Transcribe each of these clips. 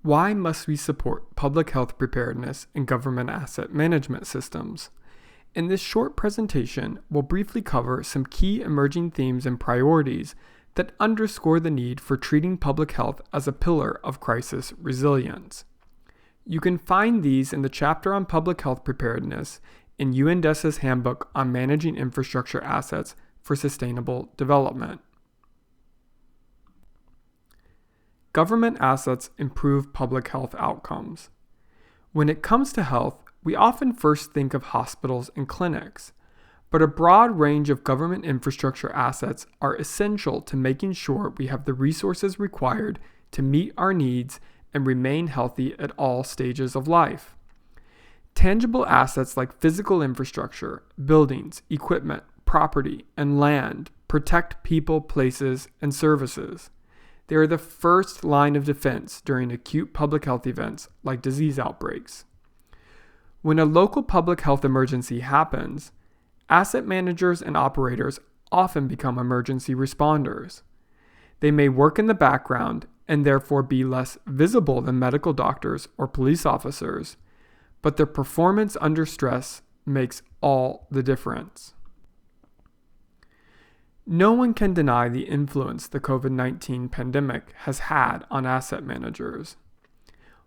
Why must we support public health preparedness and government asset management systems? In this short presentation, we'll briefly cover some key emerging themes and priorities that underscore the need for treating public health as a pillar of crisis resilience. You can find these in the chapter on public health preparedness in UNDESA's Handbook on Managing Infrastructure Assets for Sustainable Development. Government assets improve public health outcomes. When it comes to health, we often first think of hospitals and clinics, but a broad range of government infrastructure assets are essential to making sure we have the resources required to meet our needs and remain healthy at all stages of life. Tangible assets like physical infrastructure, buildings, equipment, property, and land protect people, places, and services. They are the first line of defense during acute public health events like disease outbreaks. When a local public health emergency happens, asset managers and operators often become emergency responders. They may work in the background and therefore be less visible than medical doctors or police officers, but their performance under stress makes all the difference. No one can deny the influence the COVID-19 pandemic has had on asset managers.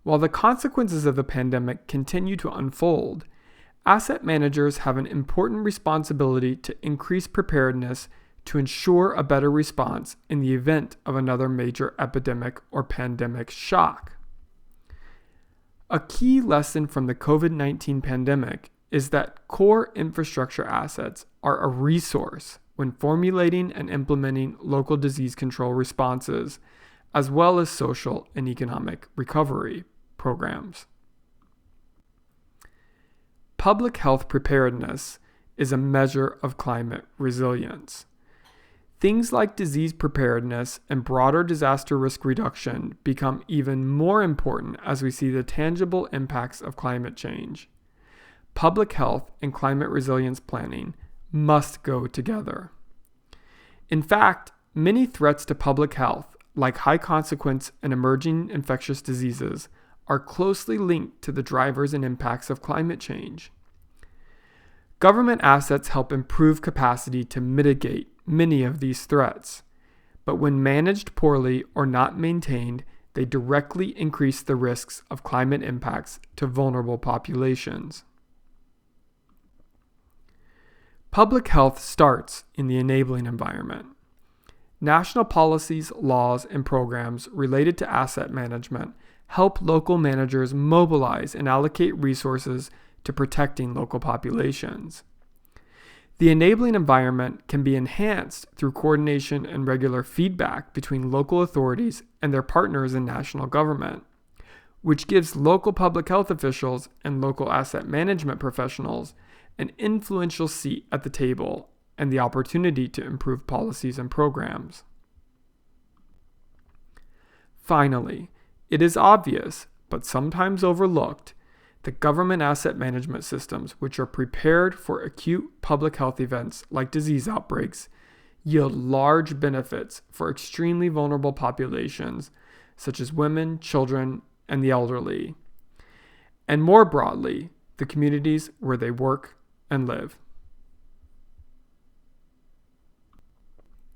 While the consequences of the pandemic continue to unfold, asset managers have an important responsibility to increase preparedness to ensure a better response in the event of another major epidemic or pandemic shock. A key lesson from the COVID-19 pandemic is that core infrastructure assets are a resource when formulating and implementing local disease control responses, as well as social and economic recovery programs. Public health preparedness is a measure of climate resilience. Things like disease preparedness and broader disaster risk reduction become even more important as we see the tangible impacts of climate change. Public health and climate resilience planning must go together. In fact, many threats to public health, like high consequence and emerging infectious diseases, are closely linked to the drivers and impacts of climate change. Government assets help improve capacity to mitigate many of these threats, but when managed poorly or not maintained, they directly increase the risks of climate impacts to vulnerable populations. Public health starts in the enabling environment. National policies, laws, and programs related to asset management help local managers mobilize and allocate resources to protecting local populations. The enabling environment can be enhanced through coordination and regular feedback between local authorities and their partners in national government, which gives local public health officials and local asset management professionals an influential seat at the table and the opportunity to improve policies and programs. Finally, it is obvious, but sometimes overlooked, that government asset management systems which are prepared for acute public health events like disease outbreaks yield large benefits for extremely vulnerable populations such as women, children, and the elderly, and more broadly, the communities where they work and live.